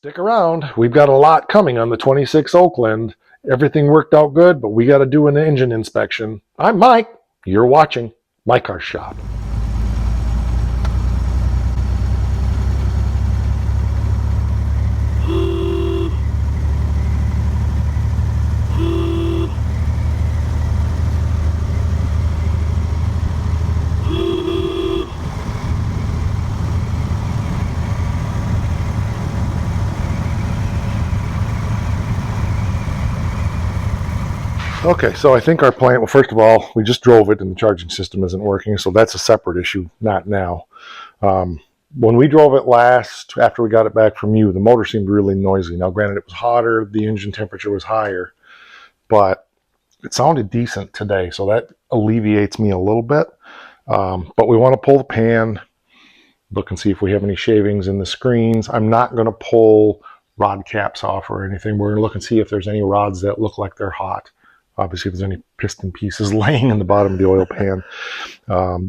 Stick around. We've got a lot coming on the 26 Oakland. Everything worked out good, but we got to do an engine inspection. I'm Mike. You're watching My Car Shop. Okay, so I think our plan, well, first of all, we just drove it and the charging system isn't working, so that's a separate issue, not now. When we drove it last, after we got it back from you, the motor seemed really noisy. Now, granted, it was hotter, the engine temperature was higher, but it sounded decent today, so that alleviates me a little bit. But we want to pull the pan, look and see if we have any shavings in the screens. I'm not going to pull rod caps off or anything. We're going to look and see if there's any rods that look like they're hot. Obviously, if there's any piston pieces laying in the bottom of the oil pan,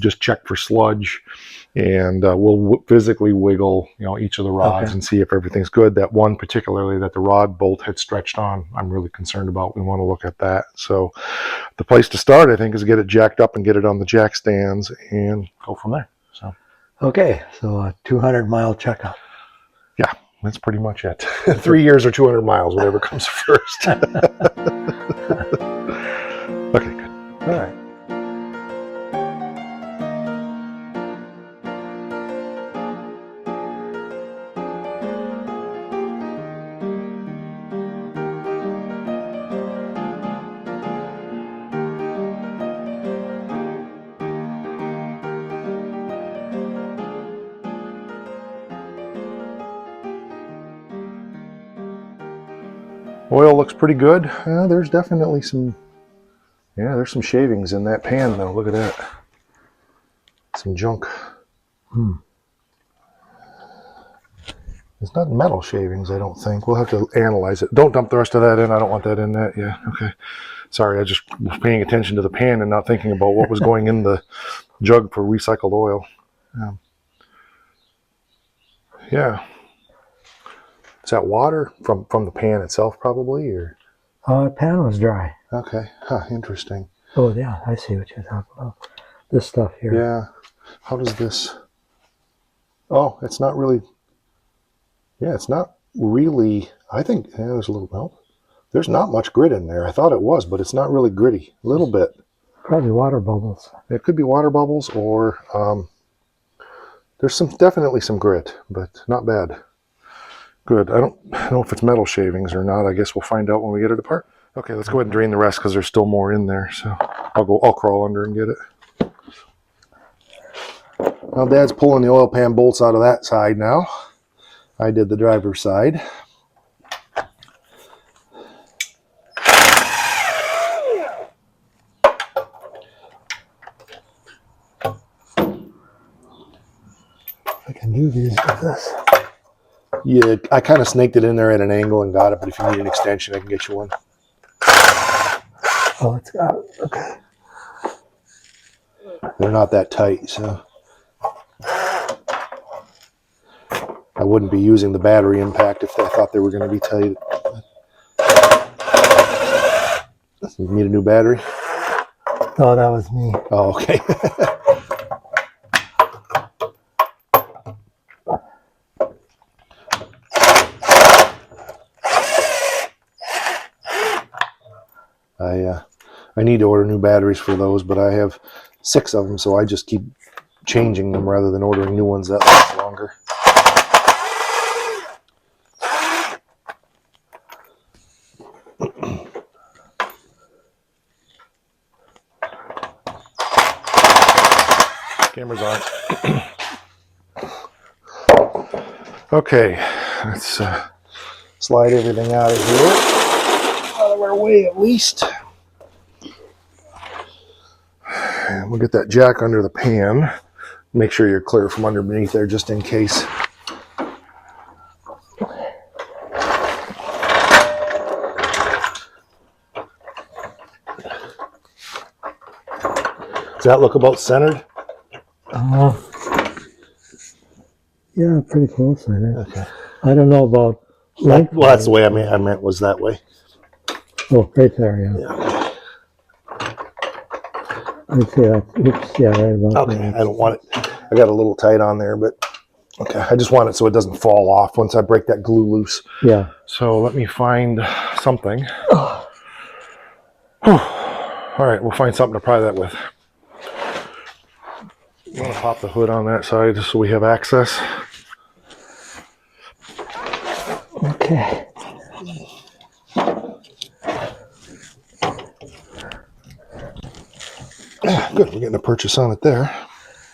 just check for sludge, and we'll physically wiggle, each of the rods and see if everything's good. That one particularly that the rod bolt had stretched on, I'm really concerned about. We want to look at that. So the place to start, I think, is get it jacked up and get it on the jack stands and go from there. So okay, so a 200-mile checkup. Yeah, that's pretty much it. 3 years or 200 miles, whatever comes first. Okay, good. All right. Oil looks pretty good. There's definitely some, there's some shavings in that pan though. Look at that. Some junk. It's not metal shavings, I don't think. We'll have to analyze it. Don't dump the rest of that in. I don't want that in that. Yeah, okay. Sorry, I just was paying attention to the pan and not thinking about what was going in the jug for recycled oil. Yeah. Is that water from the pan itself probably, or? The pan was dry. Okay. Huh, interesting. Oh, yeah, I see what you're talking about. This stuff here. Yeah. How does this? Oh, it's not really. Yeah, it's not really. I think there's a little melt. There's not much grit in there. I thought it was, but it's not really gritty. A little bit. Probably water bubbles. It could be water bubbles, or there's definitely some grit, but not bad. Good. I don't know if it's metal shavings or not. I guess we'll find out when we get it apart. Okay, let's go ahead and drain the rest because there's still more in there. So I'll crawl under and get it. Now Dad's pulling the oil pan bolts out of that side now. I did the driver's side. I can do these with this. Yeah, I kind of snaked it in there at an angle and got it, but if you need an extension, I can get you one. Oh, it's got it. Okay. They're not that tight, so I wouldn't be using the battery impact if I thought they were going to be tight. You need a new battery? Oh, that was me. Oh, okay. I need to order new batteries for those, but I have 6 of them, so I just keep changing them rather than ordering new ones that last longer. Camera's on. Okay, let's slide everything out of here. Out of our way at least. And we'll get that jack under the pan. Make sure you're clear from underneath there just in case. Does that look about centered? Yeah, pretty close, I think. Okay. I don't know about length. Well, that's the way I meant was that way. Oh, right there, yeah. Yeah. I'd say that's, oops, yeah, right about Okay, there. I don't want it. I got a little tight on there, but okay. I just want it so it doesn't fall off once I break that glue loose. Yeah. So let me find something. Oh. All right, we'll find something to pry that with. You want to pop the hood on that side just so we have access? Okay. Yeah, good. We're getting a purchase on it there.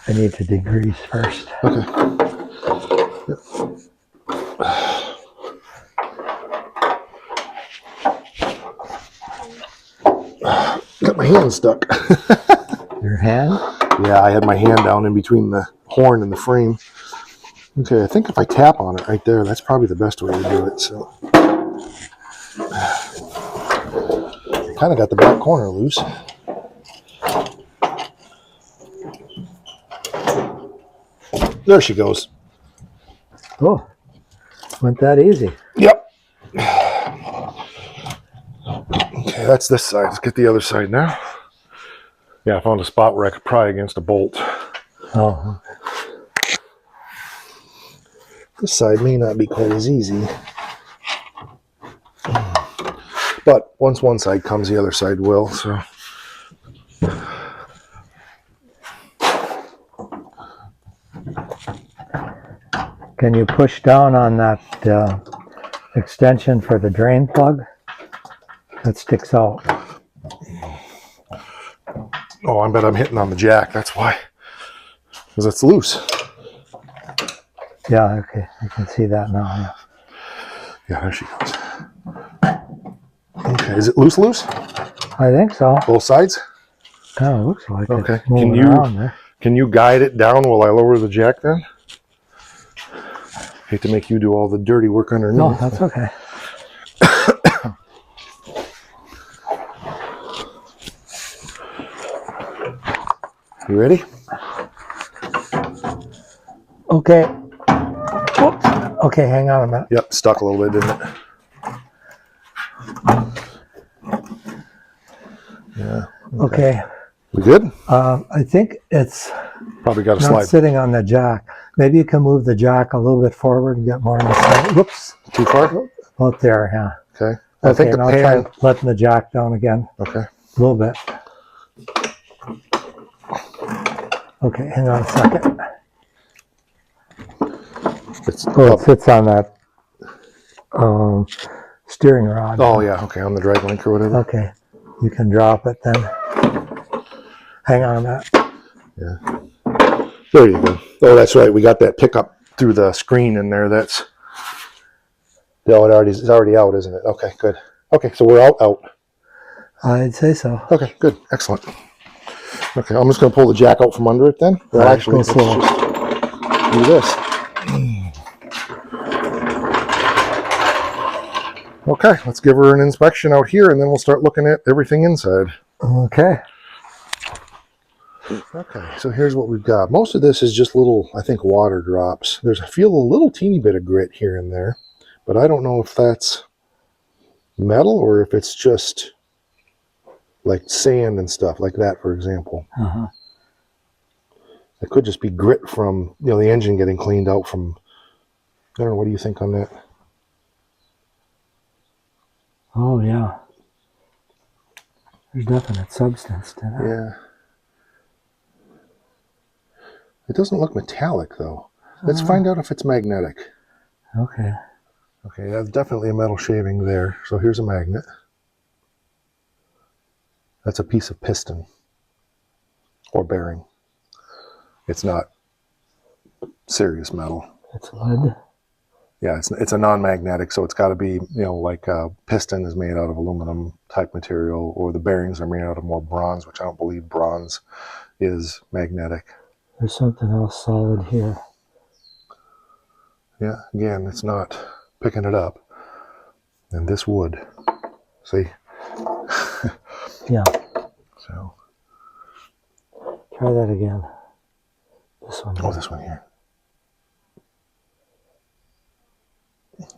I need to degrease first. Okay. Yep. Got my hand stuck. Your hand? Yeah, I had my hand down in between the horn and the frame. Okay, I think if I tap on it right there, that's probably the best way to do it. So, kind of got the back corner loose. There she goes. Oh, went that easy. Yep. Okay, that's this side. Let's get the other side now. Yeah, I found a spot where I could pry against a bolt. Oh, This side may not be quite as easy. But once one side comes, the other side will. So, can you push down on that extension for the drain plug? That sticks out. oh, I bet I'm hitting on the jack. That's why. Because it's loose. Yeah, okay, I can see that now. Yeah. Yeah, there she goes. Okay, is it loose? I think so. Both sides? Kind of looks like Okay. it's moving around there. Can you guide it down while I lower the jack then? Hate to make you do all the dirty work underneath. No, that's okay. You ready? Okay. Whoops. Okay, hang on a minute. Yep, stuck a little bit, didn't it? Yeah. Okay. We good? I think it's Probably got to not slide. sitting on the jack. Maybe you can move the jack a little bit forward and get more on the side. Whoops. Too far? Out there, yeah. Okay. I Okay, think the now pan. try letting the jack down again. Okay. A little bit. Okay, hang on a second. Oh, it sits on that steering rod. Oh, yeah. Okay, on the drag link or whatever. Okay, you can drop it then. Hang on a minute. Yeah. There you go. Oh, that's right. We got that pickup through the screen in there. That's. Oh, it's already out, isn't it? Okay, good. Okay, so we're out. I'd say so. Okay, good. Excellent. Okay, I'm just going to pull the jack out from under it then. Well, All right, actually, let's slow. just do this. Okay, let's give her an inspection out here, and then we'll start looking at everything inside. Okay. Okay, so here's what we've got. Most of this is just little, I think, water drops. I feel a little teeny bit of grit here and there, but I don't know if that's metal or if it's just like sand and stuff like that, for example. Uh-huh. It could just be grit from, the engine getting cleaned out from, I don't know, what do you think on that? Oh, yeah. There's definite substance to that. Yeah. It doesn't look metallic, though. Let's find out if it's magnetic. Okay. Okay, that's definitely a metal shaving there. So here's a magnet. That's a piece of piston or bearing. It's not serious metal. It's lead. Yeah, it's a non-magnetic, so it's got to be, like a piston is made out of aluminum type material, or the bearings are made out of more bronze, which I don't believe bronze is magnetic. There's something else solid here. Yeah, again, it's not picking it up. And this wood, see? Yeah. So. Try that again. This one. Oh, this one here.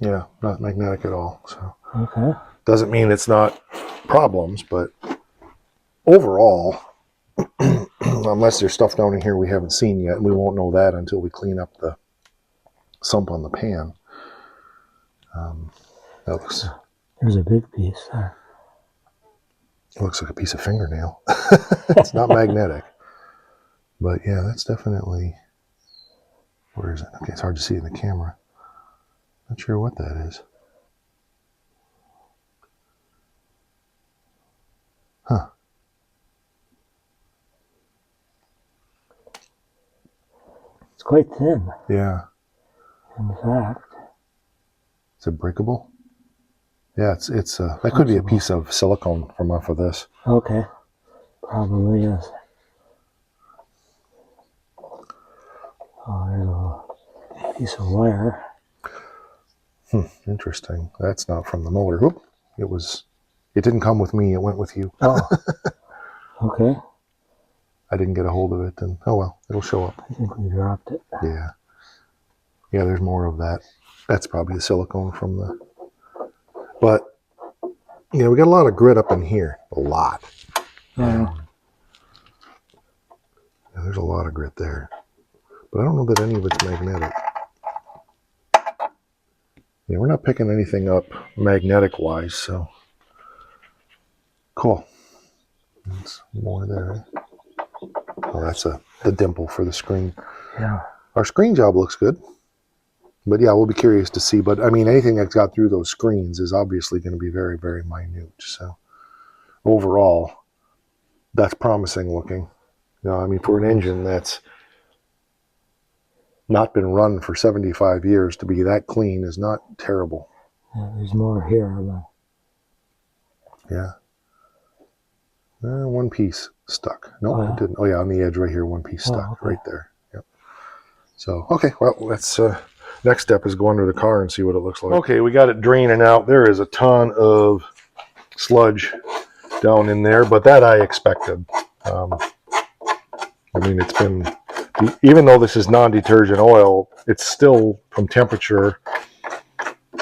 Yeah, not magnetic at all. So Okay. doesn't mean it's not problems, but overall, unless there's stuff down in here we haven't seen yet, we won't know that until we clean up the sump on the pan. That looks, There's a big piece there. it looks like a piece of fingernail. It's not magnetic, but yeah, that's definitely, where is it? Okay, it's hard to see in the camera. Not sure what that is. Huh. It's quite thin, Yeah. in fact. Is it breakable? Yeah, it's that could be a piece of silicone from off of this. Okay. Probably is. Oh, there's a piece of wire. Interesting. That's not from the motor. Oop. It didn't come with me. It went with you. Oh. Okay. I didn't get a hold of it, and oh well, it'll show up. I think we dropped it. Yeah. Yeah, there's more of that. That's probably the silicone from the, but yeah, we got a lot of grit up in here. A lot. Yeah. Yeah, there's a lot of grit there. But I don't know that any of it's magnetic. Yeah, we're not picking anything up magnetic wise, so cool. There's more there. Oh, that's the dimple for the screen. Yeah. Our screen job looks good. But yeah, we'll be curious to see. But I mean, anything that's got through those screens is obviously going to be very, very minute. So overall, that's promising looking. You know, I mean, for an engine that's not been run for 75 years to be that clean is not terrible. Yeah, there's more here. But... Yeah. One piece stuck. No, Oh, yeah. it didn't. Oh yeah, on the edge right here, one piece stuck okay. right there. Yep. So, okay, well, let's, next step is go under the car and see what it looks like. Okay, we got it draining out. There is a ton of sludge down in there, but that I expected. I mean, it's been, even though this is non-detergent oil, it's still from temperature,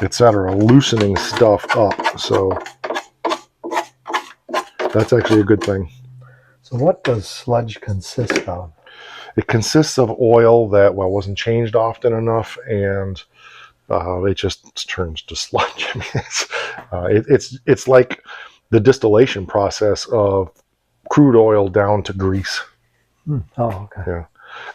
etc., loosening stuff up. So that's actually a good thing. So what does sludge consist of? It consists of oil that, well, wasn't changed often enough, and it just turns to sludge. I mean, it's like the distillation process of crude oil down to grease. Oh, okay. Yeah.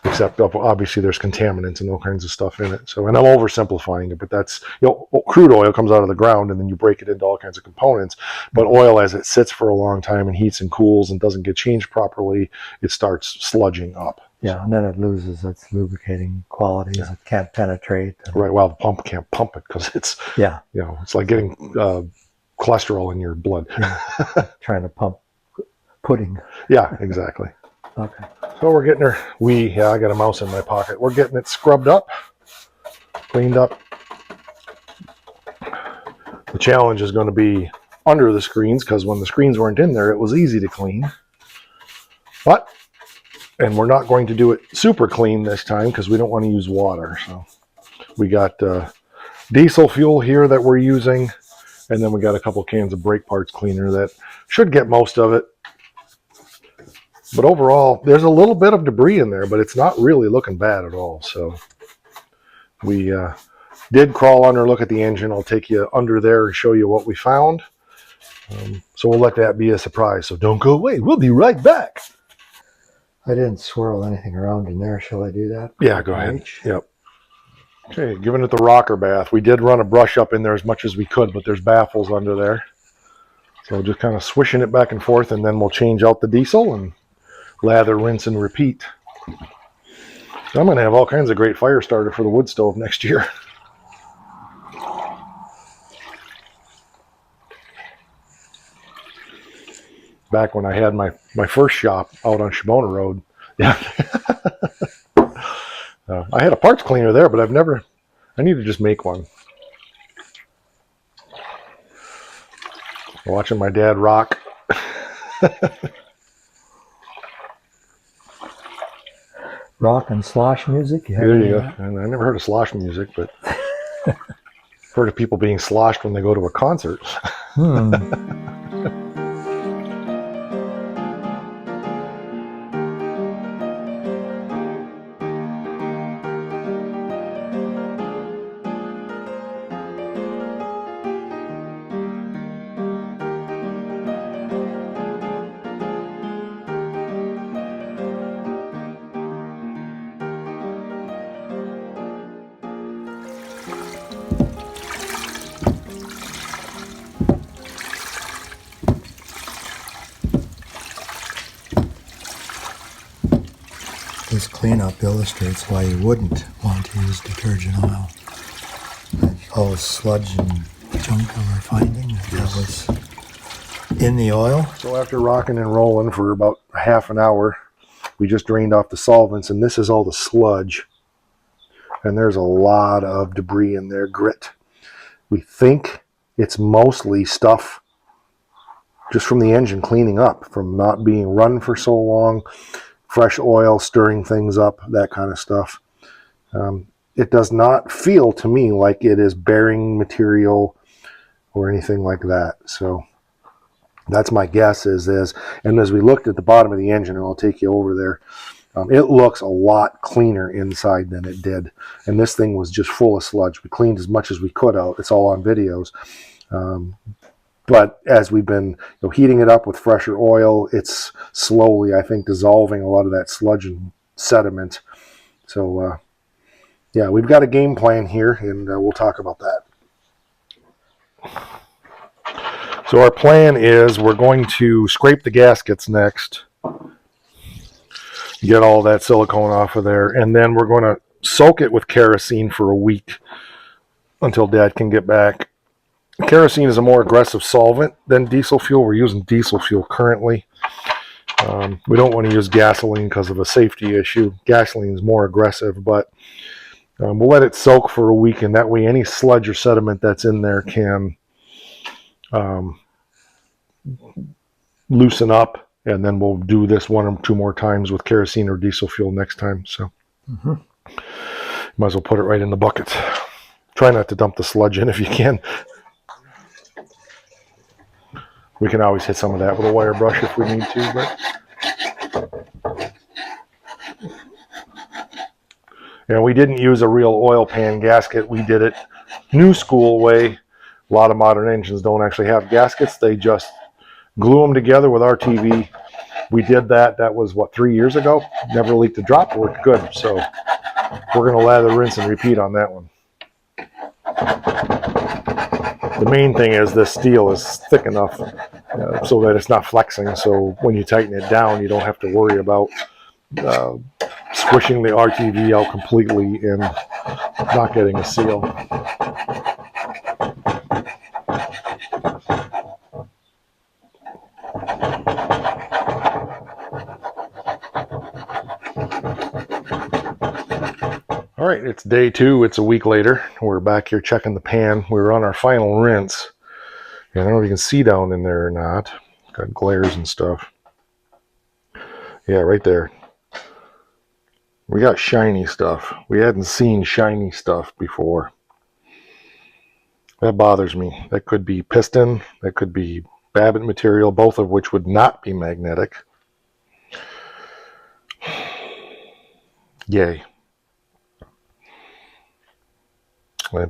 Except obviously there's contaminants and all kinds of stuff in it. So, and I'm oversimplifying it, but that's, you know, crude oil comes out of the ground and then you break it into all kinds of components. But oil, as it sits for a long time and heats and cools and doesn't get changed properly, it starts sludging up. Yeah, and then it loses its lubricating qualities. Yeah. It can't penetrate. Right. Well, the pump can't pump it because it's, yeah, you know, it's like getting cholesterol in your blood. Yeah. Trying to pump pudding. Yeah, exactly. Okay. So we're getting her, I got a mouse in my pocket. We're getting it scrubbed up, cleaned up. The challenge is going to be under the screens, because when the screens weren't in there, it was easy to clean. And we're not going to do it super clean this time because we don't want to use water. So we got diesel fuel here that we're using, and then we got a couple cans of brake parts cleaner that should get most of it. But overall, there's a little bit of debris in there, but it's not really looking bad at all. So we did crawl under, look at the engine. I'll take you under there and show you what we found. So we'll let that be a surprise. So don't go away. We'll be right back. I didn't swirl anything around in there. Shall I do that? Yeah, go ahead. Yep. Okay, giving it the rocker bath. We did run a brush up in there as much as we could, but there's baffles under there. So just kind of swishing it back and forth, and then we'll change out the diesel and lather, rinse, and repeat. I'm going to have all kinds of great fire starter for the wood stove next year. Back when I had my first shop out on Shimona Road. Yeah. I had a parts cleaner there, but I need to just make one. Watching my dad rock. Rock and slosh music? There you go. And I never heard of slosh music, but Heard of people being sloshed when they go to a concert. This cleanup illustrates why you wouldn't want to use detergent oil. All the sludge and junk that we're finding, that was in the oil. So after rocking and rolling for about half an hour, we just drained off the solvents, and this is all the sludge. And there's a lot of debris in there, grit. We think it's mostly stuff just from the engine cleaning up, from not being run for so long, fresh oil stirring things up, that kind of stuff. It does not feel to me like it is bearing material or anything like that. So that's my guess and as we looked at the bottom of the engine, and I'll take you over there, it looks a lot cleaner inside than it did. And this thing was just full of sludge. We cleaned as much as we could out. It's all on videos. But as we've been heating it up with fresher oil, it's slowly, I think, dissolving a lot of that sludge and sediment. So, yeah, we've got a game plan here, and we'll talk about that. So our plan is we're going to scrape the gaskets next, get all that silicone off of there, and then we're going to soak it with kerosene for a week until Dad can get back. Kerosene is a more aggressive solvent than diesel fuel. We're using diesel fuel currently. We don't want to use gasoline because of a safety issue. Gasoline is more aggressive, but we'll let it soak for a week, and that way any sludge or sediment that's in there can loosen up, and then we'll do this 1 or 2 more times with kerosene or diesel fuel next time. So might as well put it right in the bucket. Try not to dump the sludge in if you can. We can always hit some of that with a wire brush if we need to, but and we didn't use a real oil pan gasket. We did it new school way. A lot of modern engines don't actually have gaskets. They just glue them together with RTV. We did that. That was, 3 years ago? Never leaked a drop. Worked good. So we're going to lather, rinse, and repeat on that one. The main thing is this steel is thick enough so that it's not flexing. So when you tighten it down, you don't have to worry about squishing the RTV out completely and not getting a seal. All right, it's day 2. It's a week later. We're back here checking the pan. We were on our final rinse. And I don't know if you can see down in there or not. Got glares and stuff. Yeah, right there. We got shiny stuff. We hadn't seen shiny stuff before. That bothers me. That could be piston. That could be Babbitt material, both of which would not be magnetic. Yay.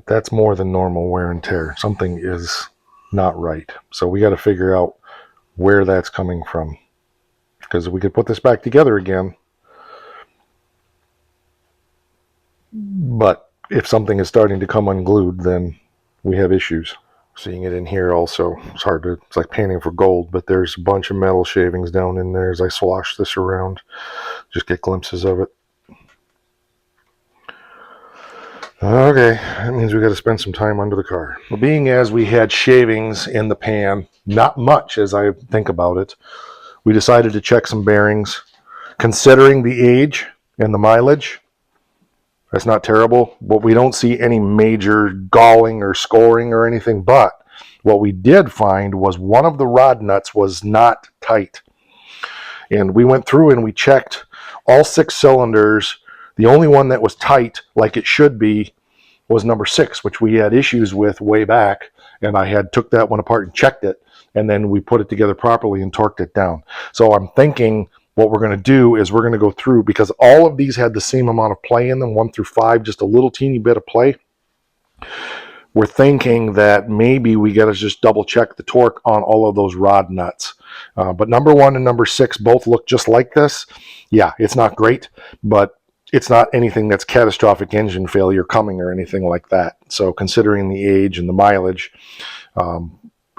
That's more than normal wear and tear. Something is not right. So we got to figure out where that's coming from. Because we could put this back together again. But if something is starting to come unglued, then we have issues. Seeing it in here also, it's like painting for gold, but there's a bunch of metal shavings down in there as I slosh this around. Just get glimpses of it. Okay, that means we got to spend some time under the car. Well, being as we had shavings in the pan, not much as I think about it, we decided to check some bearings. Considering the age and the mileage, that's not terrible, but we don't see any major galling or scoring or anything. But what we did find was one of the rod nuts was not tight. And we went through and we checked all 6 cylinders. The only one that was tight, like it should be, was number 6, which we had issues with way back, and I had took that one apart and checked it, and then we put it together properly and torqued it down. So I'm thinking what we're going to do is we're going to go through, because all of these had the same amount of play in them, 1 through 5, just a little teeny bit of play. We're thinking that maybe we got to just double check the torque on all of those rod nuts. But number 1 and number 6 both look just like this. Yeah, it's not great, but it's not anything that's catastrophic engine failure coming or anything like that. So considering the age and the mileage,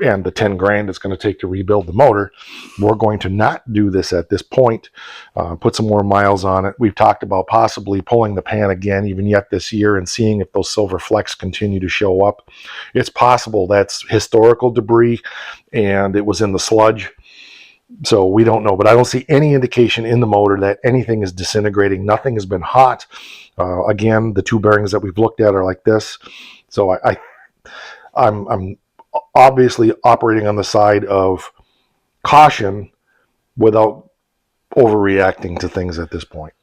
and the 10 grand it's going to take to rebuild the motor, we're going to not do this at this point. Put some more miles on it. We've talked about possibly pulling the pan again even yet this year and seeing if those silver flecks continue to show up. It's possible that's historical debris and it was in the sludge. So we don't know, but I don't see any indication in the motor that anything is disintegrating. Nothing has been hot. Again, the 2 bearings that we've looked at are like this. So I'm obviously operating on the side of caution without overreacting to things at this point.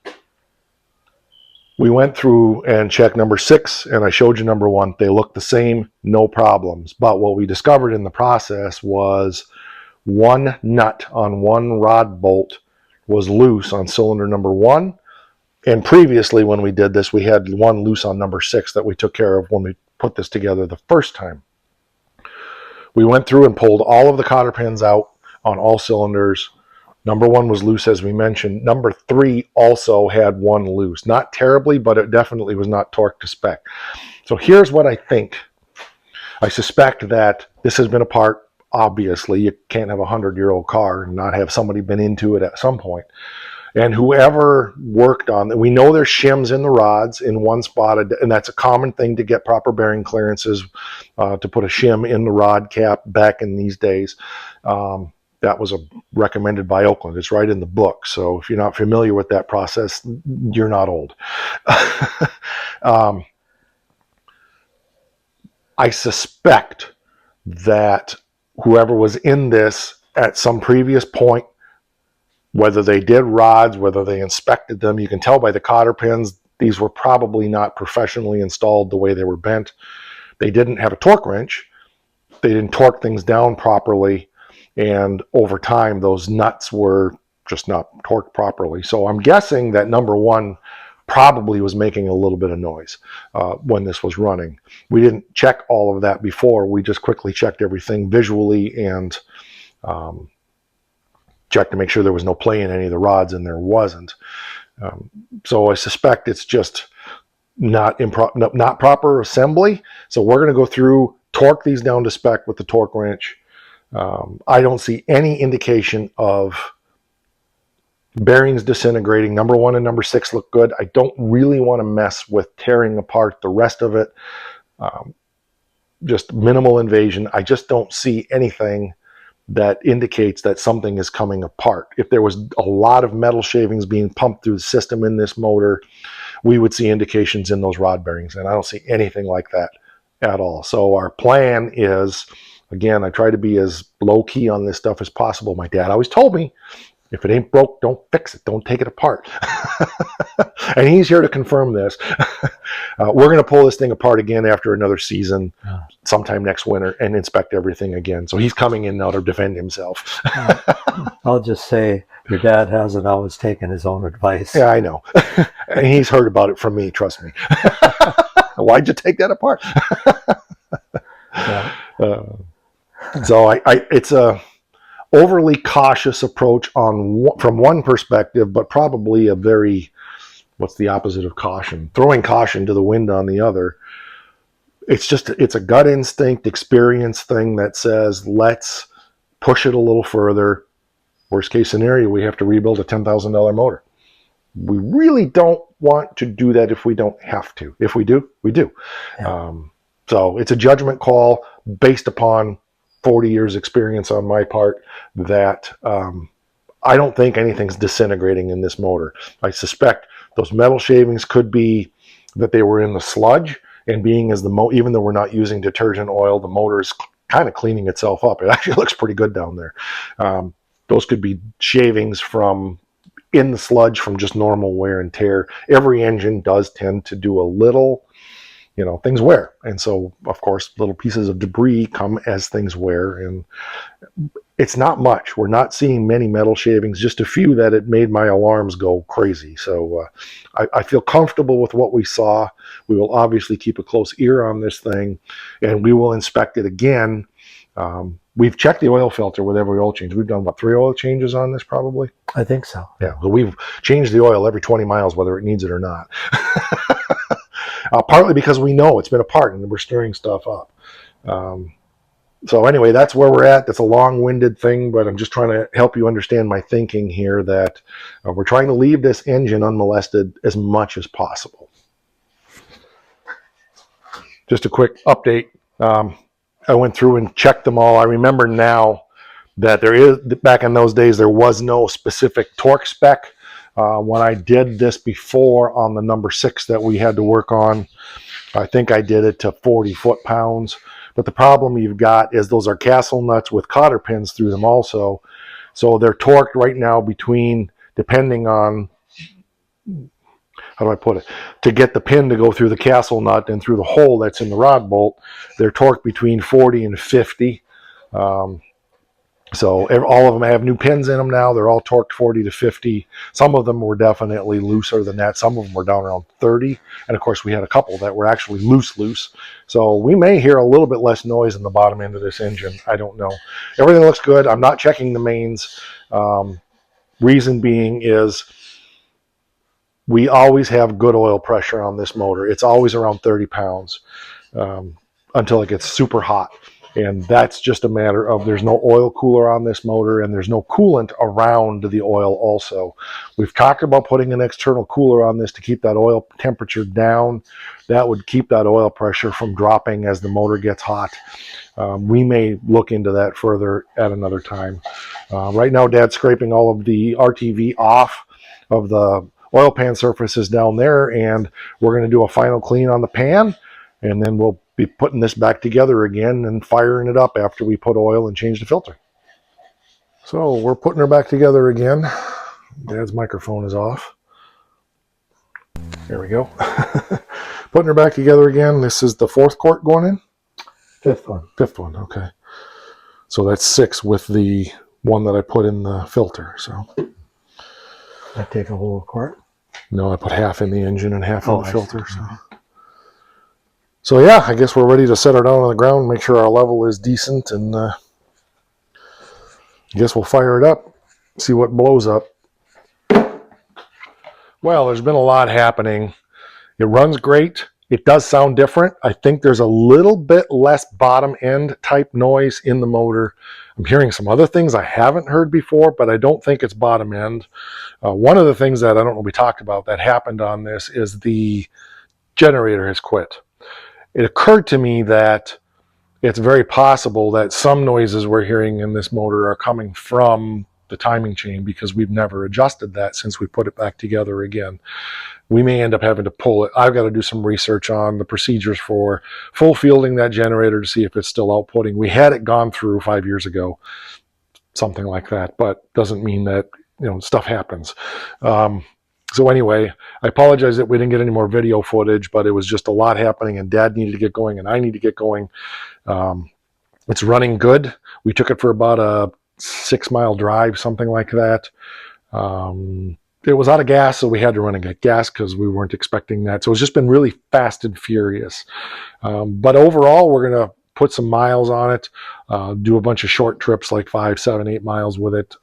We went through and checked number 6, and I showed you number 1. They look the same, no problems. But what we discovered in the process was 1 nut on 1 rod bolt was loose on cylinder number 1. And previously when we did this, we had 1 loose on number 6 that we took care of when we put this together the first time. We went through and pulled all of the cotter pins out on all cylinders. Number 1 was loose, as we mentioned. Number 3 also had 1 loose. Not terribly, but it definitely was not torqued to spec. So here's what I think. I suspect that this has been a part. Obviously, you can't have a 100-year-old car and not have somebody been into it at some point. And whoever worked on it, we know there's shims in the rods in one spot, and that's a common thing to get proper bearing clearances, to put a shim in the rod cap back in these days. That was recommended by Oakland. It's right in the book. So if you're not familiar with that process, you're not old. I suspect that whoever was in this at some previous point, whether they did rods, whether they inspected them, you can tell by the cotter pins, these were probably not professionally installed the way they were bent. They didn't have a torque wrench. They didn't torque things down properly. And over time, those nuts were just not torqued properly. So I'm guessing that number 1 probably was making a little bit of noise when this was running. We didn't check all of that before. We just quickly checked everything visually and checked to make sure there was no play in any of the rods, and there wasn't. So I suspect it's just not proper assembly. So we're going to go through, torque these down to spec with the torque wrench. I don't see any indication of bearings disintegrating. Number 1 and number 6 look good. I don't really want to mess with tearing apart the rest of it. Just minimal invasion. I just don't see anything that indicates that something is coming apart. If there was a lot of metal shavings being pumped through the system in this motor, we would see indications in those rod bearings, and I don't see anything like that at all. So our plan is, again, I try to be as low-key on this stuff as possible. My dad always told me, if it ain't broke, don't fix it. Don't take it apart. And he's here to confirm this. We're going to pull this thing apart again after another season, sometime next winter, and inspect everything again. So he's coming in now to defend himself. I'll just say your dad hasn't always taken his own advice. Yeah, I know. And he's heard about it from me, trust me. Why'd you take that apart? Yeah. So it's a overly cautious approach from one perspective, but probably a very, what's the opposite of caution? Throwing caution to the wind on the other. It's a gut instinct experience thing that says, let's push it a little further. Worst case scenario, we have to rebuild a $10,000 motor. We really don't want to do that if we don't have to. If we do, we do. Yeah. So it's a judgment call based upon 40 years experience on my part that I don't think anything's disintegrating in this motor. I suspect those metal shavings could be that they were in the sludge, and being as even though we're not using detergent oil, the motor is kind of cleaning itself up. It actually looks pretty good down there. Those could be shavings from in the sludge from just normal wear and tear. Every engine does tend to do a little things wear. And so, of course, little pieces of debris come as things wear. And it's not much. We're not seeing many metal shavings, just a few that it made my alarms go crazy. So I feel comfortable with what we saw. We will obviously keep a close ear on this thing, and we will inspect it again. We've checked the oil filter with every oil change. We've done, what, 3 oil changes on this probably? I think so. Yeah, so we've changed the oil every 20 miles, whether it needs it or not. Partly because we know it's been a part and we're stirring stuff up. So anyway, that's where we're at. That's a long-winded thing, but I'm just trying to help you understand my thinking here, that we're trying to leave this engine unmolested as much as possible. Just a quick update. I went through and checked them all. I remember now that back in those days, there was no specific torque spec. When I did this before on the number 6 that we had to work on, I think I did it to 40 foot-pounds. But the problem you've got is those are castle nuts with cotter pins through them also. So they're torqued right now between, depending on, how do I put it, to get the pin to go through the castle nut and through the hole that's in the rod bolt, they're torqued between 40 and 50. So all of them have new pins in them now. They're all torqued 40 to 50. Some of them were definitely looser than that. Some of them were down around 30. And of course, we had a couple that were actually loose. So we may hear a little bit less noise in the bottom end of this engine. I don't know. Everything looks good. I'm not checking the mains. Reason being is we always have good oil pressure on this motor. It's always around 30 pounds until it gets super hot. And that's just a matter of there's no oil cooler on this motor, and there's no coolant around the oil also. We've talked about putting an external cooler on this to keep that oil temperature down. That would keep that oil pressure from dropping as the motor gets hot. We may look into that further at another time. Right now, Dad's scraping all of the RTV off of the oil pan surfaces down there, and we're going to do a final clean on the pan, and then we'll be putting this back together again and firing it up after we put oil and change the filter. So we're putting her back together again. Dad's microphone is off. There we go. Putting her back together again. This is the 4th quart going in? 5th one. 5th one, okay. So that's 6 with the one that I put in the filter. So I take a whole quart? No, I put half in the engine and half in the filter. So yeah, I guess we're ready to set her down on the ground, make sure our level is decent, and I guess we'll fire it up, see what blows up. Well, there's been a lot happening. It runs great. It does sound different. I think there's a little bit less bottom end type noise in the motor. I'm hearing some other things I haven't heard before, but I don't think it's bottom end. One of the things that I don't know we talked about that happened on this is the generator has quit. It occurred to me that it's very possible that some noises we're hearing in this motor are coming from the timing chain, because we've never adjusted that since we put it back together again. We may end up having to pull it. I've got to do some research on the procedures for full fielding that generator to see if it's still outputting. We had it gone through 5 years ago, something like that, but doesn't mean that, stuff happens. So anyway, I apologize that we didn't get any more video footage, but it was just a lot happening, and Dad needed to get going and I need to get going. It's running good. We took it for about a 6-mile drive, something like that. It was out of gas, so we had to run and get gas because we weren't expecting that. So it's just been really fast and furious. But overall, we're going to put some miles on it, do a bunch of short trips, like 5, 7, 8 miles with it,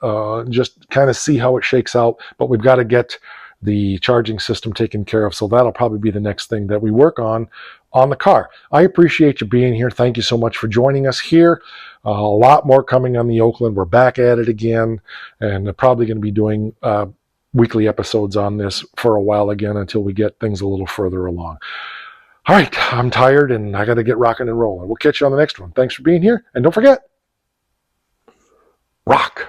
just kind of see how it shakes out. But we've got to get the charging system taken care of, so that'll probably be the next thing that we work on the car. I appreciate you being here. Thank you so much for joining us here. A lot more coming on the Oakland. We're back at it again, and probably going to be doing weekly episodes on this for a while again until we get things a little further along. All right, I'm tired and I got to get rocking and rolling. We'll catch you on the next one. Thanks for being here, and don't forget, rock.